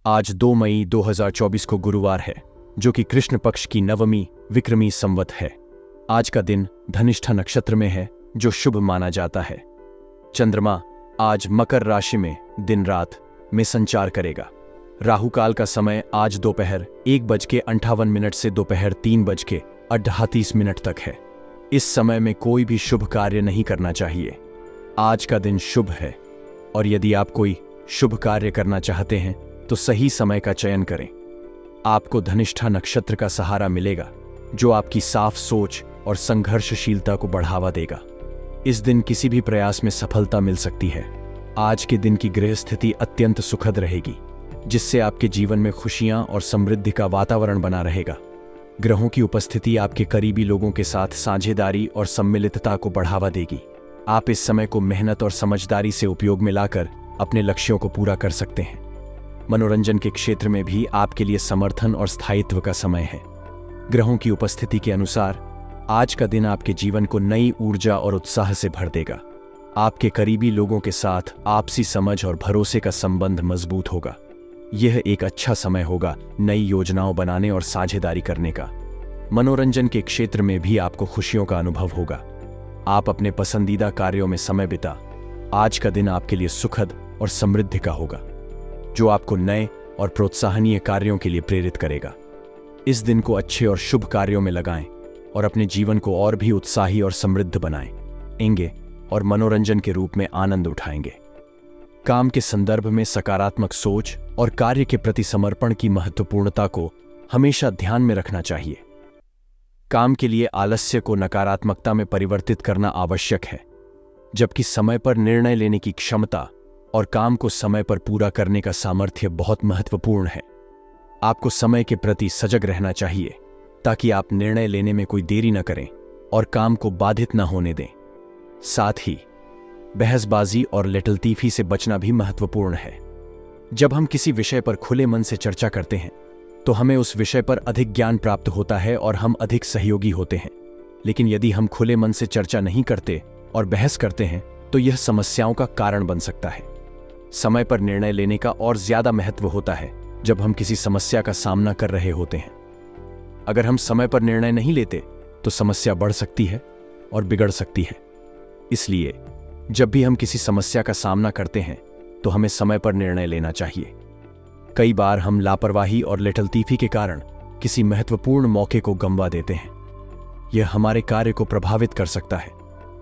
आज 2 मई 2024 को गुरुवार है, जो कि कृष्ण पक्ष की नवमी विक्रमी संवत है। आज का दिन धनिष्ठा नक्षत्र में है, जो शुभ माना जाता है। चंद्रमा आज मकर राशि में दिन रात में संचार करेगा। राहु काल का समय आज दोपहर 1:58 से दोपहर 3:38 तक है। इस समय में कोई भी शुभ कार्य नहीं करना चाहिए। आज का दिन शुभ है और यदि आप कोई शुभ कार्य करना चाहते हैं तो सही समय का चयन करें। आपको धनिष्ठा नक्षत्र का सहारा मिलेगा, जो आपकी साफ सोच और संघर्षशीलता को बढ़ावा देगा। इस दिन किसी भी प्रयास में सफलता मिल सकती है। आज के दिन की गृह स्थिति अत्यंत सुखद रहेगी, जिससे आपके जीवन में खुशियां और समृद्धि का वातावरण बना रहेगा। ग्रहों की उपस्थिति आपके करीबी लोगों के साथ साझेदारी और सम्मिलितता को बढ़ावा देगी। आप इस समय को मेहनत और समझदारी से उपयोग में लाकर अपने लक्ष्यों को पूरा कर सकते हैं। मनोरंजन के क्षेत्र में भी आपके लिए समर्थन और स्थायित्व का समय है। ग्रहों की उपस्थिति के अनुसार आज का दिन आपके जीवन को नई ऊर्जा और उत्साह से भर देगा। आपके करीबी लोगों के साथ आपसी समझ और भरोसे का संबंध मजबूत होगा। यह एक अच्छा समय होगा नई योजनाओं बनाने और साझेदारी करने का। मनोरंजन के क्षेत्र में भी आपको खुशियों का अनुभव होगा। आप अपने पसंदीदा कार्यों में समय बिता। आज का दिन आपके लिए सुखद और समृद्धि का होगा, जो आपको नए और प्रोत्साहनीय कार्यों के लिए प्रेरित करेगा। इस दिन को अच्छे और शुभ कार्यों में लगाएं और अपने जीवन को और भी उत्साही और समृद्ध बनाएंगे और मनोरंजन के रूप में आनंद उठाएंगे। काम के संदर्भ में सकारात्मक सोच और कार्य के प्रति समर्पण की महत्वपूर्णता को हमेशा ध्यान में रखना चाहिए। काम के लिए आलस्य को नकारात्मकता में परिवर्तित करना आवश्यक है, जबकि समय पर निर्णय लेने की क्षमता और काम को समय पर पूरा करने का सामर्थ्य बहुत महत्वपूर्ण है। आपको समय के प्रति सजग रहना चाहिए, ताकि आप निर्णय लेने में कोई देरी न करें और काम को बाधित न होने दें। साथ ही बहसबाजी और लेटलतीफी से बचना भी महत्वपूर्ण है। जब हम किसी विषय पर खुले मन से चर्चा करते हैं तो हमें उस विषय पर अधिक ज्ञान प्राप्त होता है और हम अधिक सहयोगी होते हैं। लेकिन यदि हम खुले मन से चर्चा नहीं करते और बहस करते हैं तो यह समस्याओं का कारण बन सकता है। समय पर निर्णय लेने का और ज्यादा महत्व होता है जब हम किसी समस्या का सामना कर रहे होते हैं। अगर हम समय पर निर्णय नहीं लेते तो समस्या बढ़ सकती है और बिगड़ सकती है। इसलिए जब भी हम किसी समस्या का सामना करते हैं तो हमें समय पर निर्णय लेना चाहिए। कई बार हम लापरवाही और लेटलतीफी के कारण किसी महत्वपूर्ण मौके को गंवा देते हैं। यह हमारे कार्य को प्रभावित कर सकता है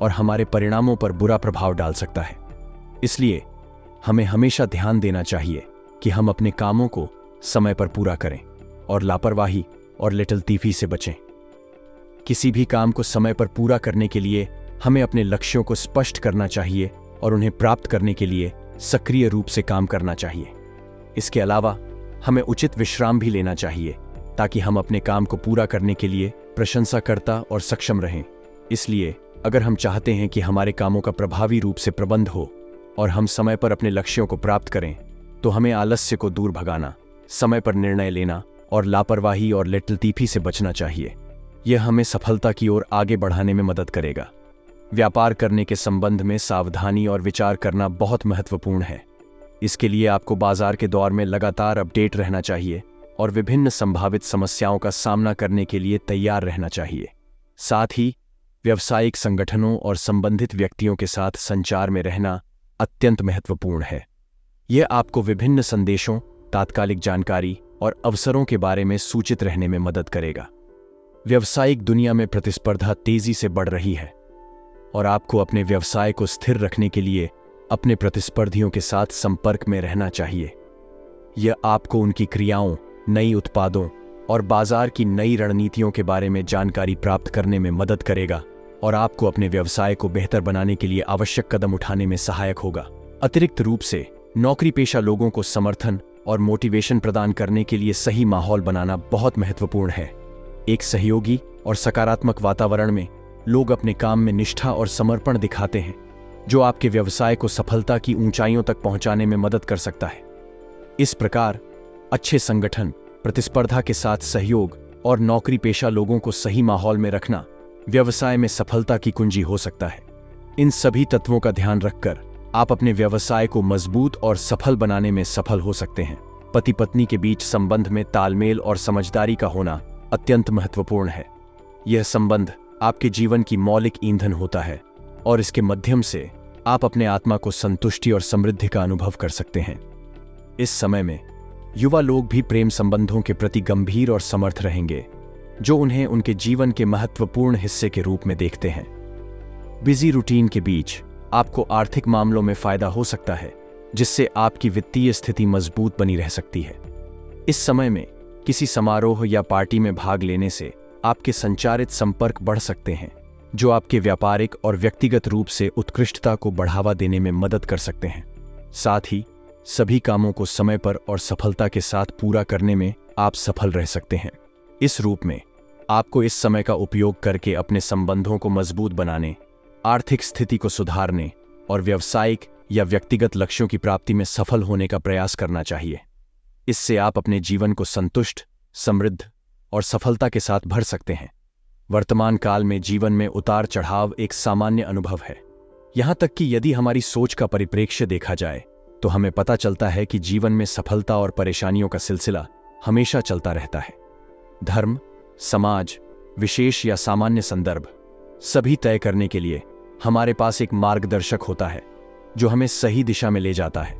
और हमारे परिणामों पर बुरा प्रभाव डाल सकता है। इसलिए हमें हमेशा ध्यान देना चाहिए कि हम अपने कामों को समय पर पूरा करें और लापरवाही और लेटलतीफी से बचें। किसी भी काम को समय पर पूरा करने के लिए हमें अपने लक्ष्यों को स्पष्ट करना चाहिए और उन्हें प्राप्त करने के लिए सक्रिय रूप से काम करना चाहिए। इसके अलावा हमें उचित विश्राम भी लेना चाहिए, ताकि हम अपने काम को पूरा करने के लिए प्रशंसाकर्ता और सक्षम रहें। इसलिए अगर हम चाहते हैं कि हमारे कामों का प्रभावी रूप से प्रबंध हो और हम समय पर अपने लक्ष्यों को प्राप्त करें, तो हमें आलस्य को दूर भगाना, समय पर निर्णय लेना और लापरवाही और लेटलतीफी से बचना चाहिए। यह हमें सफलता की ओर आगे बढ़ाने में मदद करेगा। व्यापार करने के संबंध में सावधानी और विचार करना बहुत महत्वपूर्ण है। इसके लिए आपको बाजार के दौर में लगातार अपडेट रहना चाहिए और विभिन्न संभावित समस्याओं का सामना करने के लिए तैयार रहना चाहिए। साथ ही व्यावसायिक संगठनों और संबंधित व्यक्तियों के साथ संचार में रहना अत्यंत महत्वपूर्ण है। यह आपको विभिन्न संदेशों, तात्कालिक जानकारी और अवसरों के बारे में सूचित रहने में मदद करेगा। व्यावसायिक दुनिया में प्रतिस्पर्धा तेजी से बढ़ रही है और आपको अपने व्यवसाय को स्थिर रखने के लिए अपने प्रतिस्पर्धियों के साथ संपर्क में रहना चाहिए। यह आपको उनकी क्रियाओं, नई उत्पादों और बाजार की नई रणनीतियों के बारे में जानकारी प्राप्त करने में मदद करेगा और आपको अपने व्यवसाय को बेहतर बनाने के लिए आवश्यक कदम उठाने में सहायक होगा। अतिरिक्त रूप से नौकरी पेशा लोगों को समर्थन और मोटिवेशन प्रदान करने के लिए सही माहौल बनाना बहुत महत्वपूर्ण है। एक सहयोगी और सकारात्मक वातावरण में लोग अपने काम में निष्ठा और समर्पण दिखाते हैं, जो आपके व्यवसाय को सफलता की ऊंचाइयों तक पहुंचाने में मदद कर सकता है। इस प्रकार अच्छे संगठन, प्रतिस्पर्धा के साथ सहयोग और नौकरी पेशा लोगों को सही माहौल में रखना व्यवसाय में सफलता की कुंजी हो सकता है। इन सभी तत्वों का ध्यान रखकर आप अपने व्यवसाय को मजबूत और सफल बनाने में सफल हो सकते हैं। पति पत्नी के बीच संबंध में तालमेल और समझदारी का होना अत्यंत महत्वपूर्ण है। यह संबंध आपके जीवन की मौलिक ईंधन होता है और इसके माध्यम से आप अपने आत्मा को संतुष्टि और समृद्धि का अनुभव कर सकते हैं। इस समय में युवा लोग भी प्रेम संबंधों के प्रति गंभीर और समर्थ रहेंगे, जो उन्हें उनके जीवन के महत्वपूर्ण हिस्से के रूप में देखते हैं। बिजी रूटीन के बीच आपको आर्थिक मामलों में फायदा हो सकता है, जिससे आपकी वित्तीय स्थिति मजबूत बनी रह सकती है। इस समय में किसी समारोह या पार्टी में भाग लेने से आपके संचारित संपर्क बढ़ सकते हैं, जो आपके व्यापारिक और व्यक्तिगत रूप से उत्कृष्टता को बढ़ावा देने में मदद कर सकते हैं। साथ ही सभी कामों को समय पर और सफलता के साथ पूरा करने में आप सफल रह सकते हैं। इस रूप में आपको इस समय का उपयोग करके अपने संबंधों को मजबूत बनाने, आर्थिक स्थिति को सुधारने और व्यावसायिक या व्यक्तिगत लक्ष्यों की प्राप्ति में सफल होने का प्रयास करना चाहिए। इससे आप अपने जीवन को संतुष्ट, समृद्ध और सफलता के साथ भर सकते हैं। वर्तमान काल में जीवन में उतार चढ़ाव एक सामान्य अनुभव है। यहां तक कि यदि हमारी सोच का परिप्रेक्ष्य देखा जाए तो हमें पता चलता है कि जीवन में सफलता और परेशानियों का सिलसिला हमेशा चलता रहता है। धर्म, समाज, विशेष या सामान्य संदर्भ सभी तय करने के लिए हमारे पास एक मार्गदर्शक होता है, जो हमें सही दिशा में ले जाता है।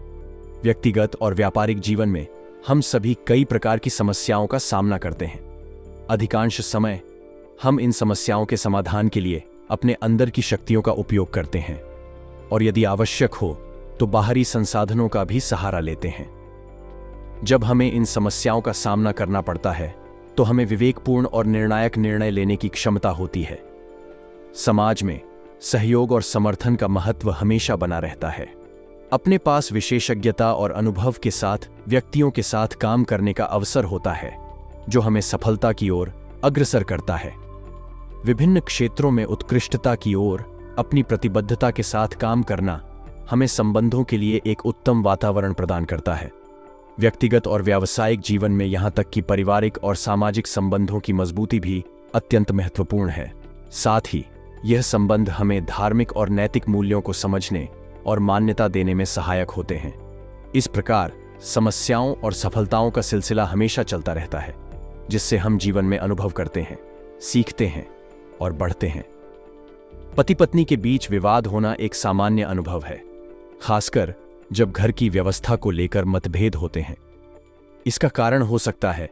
व्यक्तिगत और व्यापारिक जीवन में हम सभी कई प्रकार की समस्याओं का सामना करते हैं। अधिकांश समय हम इन समस्याओं के समाधान के लिए अपने अंदर की शक्तियों का उपयोग करते हैं और यदि आवश्यक हो तो बाहरी संसाधनों का भी सहारा लेते हैं। जब हमें इन समस्याओं का सामना करना पड़ता है तो हमें विवेकपूर्ण और निर्णायक निर्णय लेने की क्षमता होती है। समाज में सहयोग और समर्थन का महत्व हमेशा बना रहता है। अपने पास विशेषज्ञता और अनुभव के साथ व्यक्तियों के साथ काम करने का अवसर होता है, जो हमें सफलता की ओर अग्रसर करता है। विभिन्न क्षेत्रों में उत्कृष्टता की ओर अपनी प्रतिबद्धता के साथ काम करना हमें संबंधों के लिए एक उत्तम वातावरण प्रदान करता है। व्यक्तिगत और व्यावसायिक जीवन में यहां तक कि पारिवारिक और सामाजिक संबंधों की मजबूती भी अत्यंत महत्वपूर्ण है। साथ ही यह संबंध हमें धार्मिक और नैतिक मूल्यों को समझने और मान्यता देने में सहायक होते हैं। इस प्रकार समस्याओं और सफलताओं का सिलसिला हमेशा चलता रहता है, जिससे हम जीवन में अनुभव करते हैं, सीखते हैं और बढ़ते हैं। पति पत्नी के बीच विवाद होना एक सामान्य अनुभव है, खासकर जब घर की व्यवस्था को लेकर मतभेद होते हैं। इसका कारण हो सकता है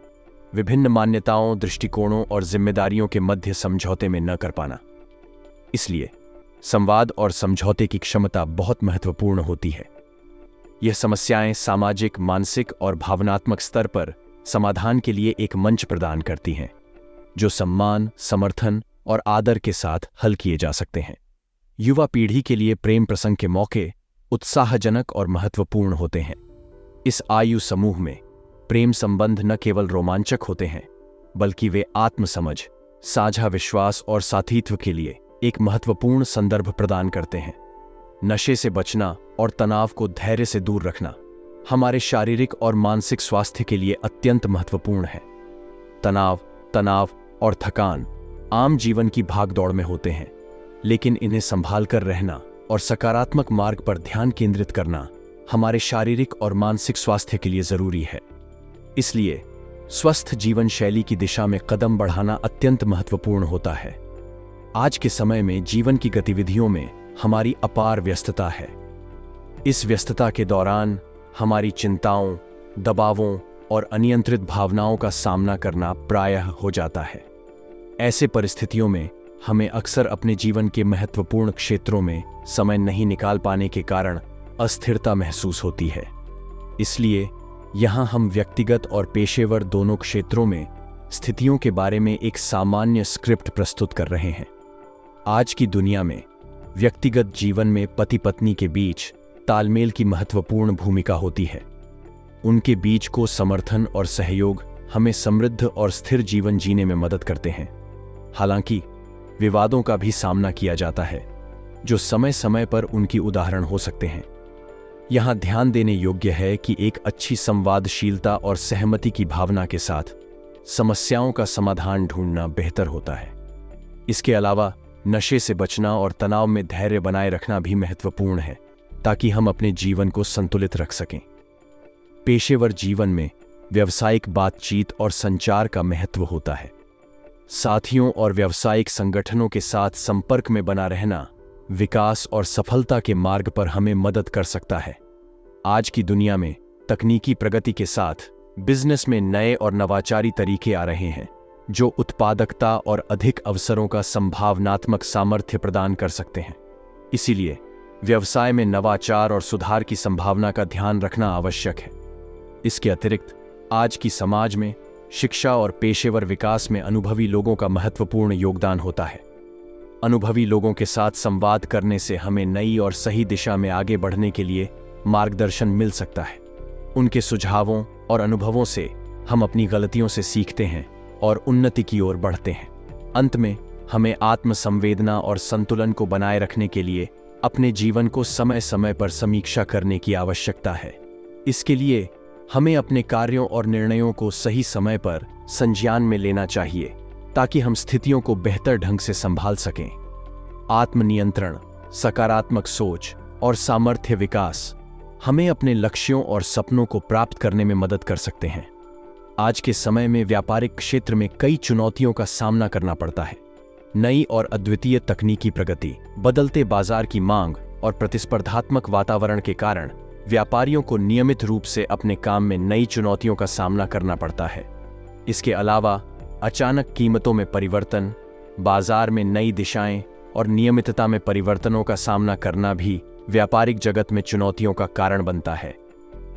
विभिन्न मान्यताओं, दृष्टिकोणों और जिम्मेदारियों के मध्य समझौते में न कर पाना। इसलिए संवाद और समझौते की क्षमता बहुत महत्वपूर्ण होती है। यह समस्याएं सामाजिक, मानसिक और भावनात्मक स्तर पर समाधान के लिए एक मंच प्रदान करती हैं, जो सम्मान, समर्थन और आदर के साथ हल किए जा सकते हैं। युवा पीढ़ी के लिए प्रेम प्रसंग के मौके उत्साहजनक और महत्वपूर्ण होते हैं। इस आयु समूह में प्रेम संबंध न केवल रोमांचक होते हैं, बल्कि वे आत्मसमझ, साझा विश्वास और साथीत्व के लिए एक महत्वपूर्ण संदर्भ प्रदान करते हैं। नशे से बचना और तनाव को धैर्य से दूर रखना हमारे शारीरिक और मानसिक स्वास्थ्य के लिए अत्यंत महत्वपूर्ण है। तनाव और थकान आम जीवन की भागदौड़ में होते हैं, लेकिन इन्हें संभाल कर रहना और सकारात्मक मार्ग पर ध्यान केंद्रित करना हमारे शारीरिक और मानसिक स्वास्थ्य के लिए जरूरी है। इसलिए स्वस्थ जीवन शैली की दिशा में कदम बढ़ाना अत्यंत महत्वपूर्ण होता है। आज के समय में जीवन की गतिविधियों में हमारी अपार व्यस्तता है। इस व्यस्तता के दौरान हमारी चिंताओं, दबावों और अनियंत्रित भावनाओं का सामना करना प्रायः हो जाता है। ऐसे परिस्थितियों में हमें अक्सर अपने जीवन के महत्वपूर्ण क्षेत्रों में समय नहीं निकाल पाने के कारण अस्थिरता महसूस होती है। इसलिए यहाँ हम व्यक्तिगत और पेशेवर दोनों क्षेत्रों में स्थितियों के बारे में एक सामान्य स्क्रिप्ट प्रस्तुत कर रहे हैं। आज की दुनिया में व्यक्तिगत जीवन में पति पत्नी के बीच तालमेल की महत्वपूर्ण भूमिका होती है। उनके बीच को समर्थन और सहयोग हमें समृद्ध और स्थिर जीवन जीने में मदद करते हैं। हालांकि विवादों का भी सामना किया जाता है, जो समय समय पर उनकी उदाहरण हो सकते हैं। यहां ध्यान देने योग्य है कि एक अच्छी संवादशीलता और सहमति की भावना के साथ समस्याओं का समाधान ढूंढना बेहतर होता है। इसके अलावा नशे से बचना और तनाव में धैर्य बनाए रखना भी महत्वपूर्ण है, ताकि हम अपने जीवन को संतुलित रख सकें। पेशेवर जीवन में व्यावसायिक बातचीत और संचार का महत्व होता है। साथियों और व्यावसायिक संगठनों के साथ संपर्क में बना रहना विकास और सफलता के मार्ग पर हमें मदद कर सकता है। आज की दुनिया में तकनीकी प्रगति के साथ बिजनेस में नए और नवाचारी तरीके आ रहे हैं जो उत्पादकता और अधिक अवसरों का संभावनात्मक सामर्थ्य प्रदान कर सकते हैं। इसीलिए व्यवसाय में नवाचार और सुधार की संभावना का ध्यान रखना आवश्यक है। इसके अतिरिक्त आज की समाज में शिक्षा और पेशेवर विकास में अनुभवी लोगों का महत्वपूर्ण योगदान होता है। अनुभवी लोगों के साथ संवाद करने से हमें नई और सही दिशा में आगे बढ़ने के लिए मार्गदर्शन मिल सकता है। उनके सुझावों और अनुभवों से हम अपनी गलतियों से सीखते हैं और उन्नति की ओर बढ़ते हैं। अंत में हमें आत्मसंवेदना और संतुलन को बनाए रखने के लिए अपने जीवन को समय समय पर समीक्षा करने की आवश्यकता है। इसके लिए हमें अपने कार्यों और निर्णयों को सही समय पर संज्ञान में लेना चाहिए ताकि हम स्थितियों को बेहतर ढंग से संभाल सकें। आत्मनियंत्रण, सकारात्मक सोच और सामर्थ्य विकास हमें अपने लक्ष्यों और सपनों को प्राप्त करने में मदद कर सकते हैं। आज के समय में व्यापारिक क्षेत्र में कई चुनौतियों का सामना करना पड़ता है। नई और अद्वितीय तकनीकी प्रगति, बदलते बाजार की मांग और प्रतिस्पर्धात्मक वातावरण के कारण व्यापारियों को नियमित रूप से अपने काम में नई चुनौतियों का सामना करना पड़ता है। इसके अलावा अचानक कीमतों में परिवर्तन, बाजार में नई दिशाएं और नियमितता में परिवर्तनों का सामना करना भी व्यापारिक जगत में चुनौतियों का कारण बनता है।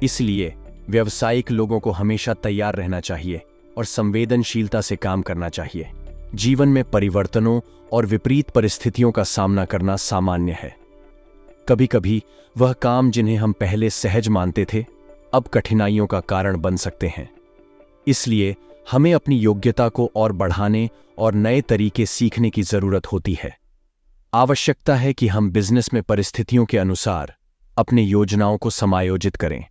इसलिए व्यावसायिक लोगों को हमेशा तैयार रहना चाहिए और संवेदनशीलता से काम करना चाहिए। जीवन में परिवर्तनों और विपरीत परिस्थितियों का सामना करना सामान्य है। कभी कभी वह काम जिन्हें हम पहले सहज मानते थे अब कठिनाइयों का कारण बन सकते हैं। इसलिए हमें अपनी योग्यता को और बढ़ाने और नए तरीके सीखने की जरूरत होती है। आवश्यकता है कि हम बिजनेस में परिस्थितियों के अनुसार अपनी योजनाओं को समायोजित करें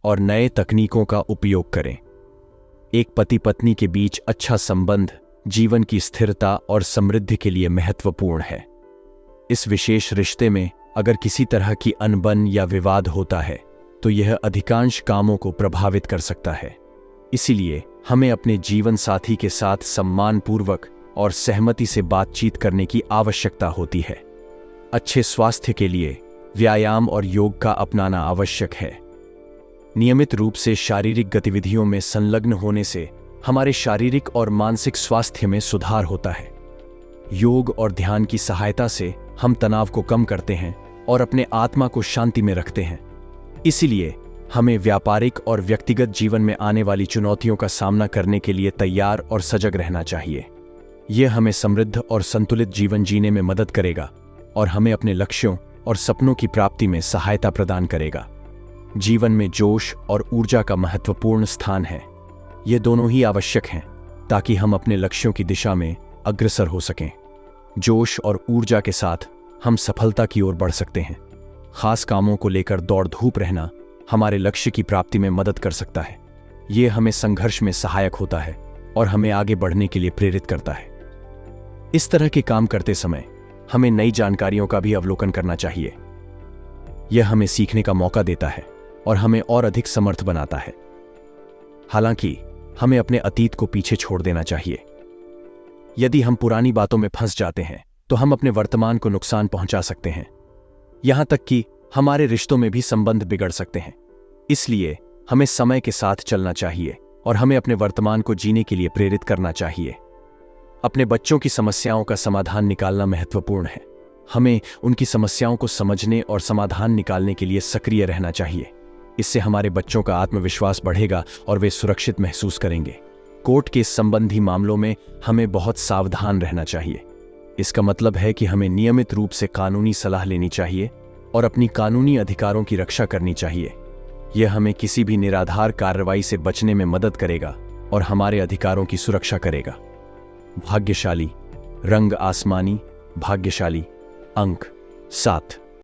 और नए तकनीकों का उपयोग करें। एक पति पत्नी के बीच अच्छा संबंध जीवन की स्थिरता और समृद्धि के लिए महत्वपूर्ण है। इस विशेष रिश्ते में अगर किसी तरह की अनबन या विवाद होता है तो यह अधिकांश कामों को प्रभावित कर सकता है। इसीलिए हमें अपने जीवन साथी के साथ सम्मानपूर्वक और सहमति से बातचीत करने की आवश्यकता होती है। अच्छे स्वास्थ्य के लिए व्यायाम और योग का अपनाना आवश्यक है। नियमित रूप से शारीरिक गतिविधियों में संलग्न होने से हमारे शारीरिक और मानसिक स्वास्थ्य में सुधार होता है। योग और ध्यान की सहायता से हम तनाव को कम करते हैं और अपने आत्मा को शांति में रखते हैं। इसलिए हमें व्यापारिक और व्यक्तिगत जीवन में आने वाली चुनौतियों का सामना करने के लिए तैयार और सजग रहना चाहिए। यह हमें समृद्ध और संतुलित जीवन जीने में मदद करेगा और हमें अपने लक्ष्यों और सपनों की प्राप्ति में सहायता प्रदान करेगा। जीवन में जोश और ऊर्जा का महत्वपूर्ण स्थान है। ये दोनों ही आवश्यक हैं ताकि हम अपने लक्ष्यों की दिशा में अग्रसर हो सकें। जोश और ऊर्जा के साथ हम सफलता की ओर बढ़ सकते हैं। खास कामों को लेकर दौड़ धूप रहना हमारे लक्ष्य की प्राप्ति में मदद कर सकता है। ये हमें संघर्ष में सहायक होता है और हमें आगे बढ़ने के लिए प्रेरित करता है। इस तरह के काम करते समय हमें नई जानकारियों का भी अवलोकन करना चाहिए। यह हमें सीखने का मौका देता है और हमें और अधिक समर्थ बनाता है। हालांकि हमें अपने अतीत को पीछे छोड़ देना चाहिए। यदि हम पुरानी बातों में फंस जाते हैं तो हम अपने वर्तमान को नुकसान पहुंचा सकते हैं। यहां तक कि हमारे रिश्तों में भी संबंध बिगड़ सकते हैं। इसलिए हमें समय के साथ चलना चाहिए और हमें अपने वर्तमान को जीने के लिए प्रेरित करना चाहिए। अपने बच्चों की समस्याओं का समाधान निकालना महत्वपूर्ण है। हमें उनकी समस्याओं को समझने और समाधान निकालने के लिए सक्रिय रहना चाहिए। इससे हमारे बच्चों का आत्मविश्वास बढ़ेगा और वे सुरक्षित महसूस करेंगे। कोर्ट केस संबंधी मामलों में हमें बहुत सावधान रहना चाहिए। इसका मतलब है कि हमें नियमित रूप से कानूनी सलाह लेनी चाहिए और अपनी कानूनी अधिकारों की रक्षा करनी चाहिए। यह हमें किसी भी निराधार कार्रवाई से बचने में मदद करेगा और हमारे अधिकारों की सुरक्षा करेगा। भाग्यशाली रंग आसमानी, भाग्यशाली अंक 7।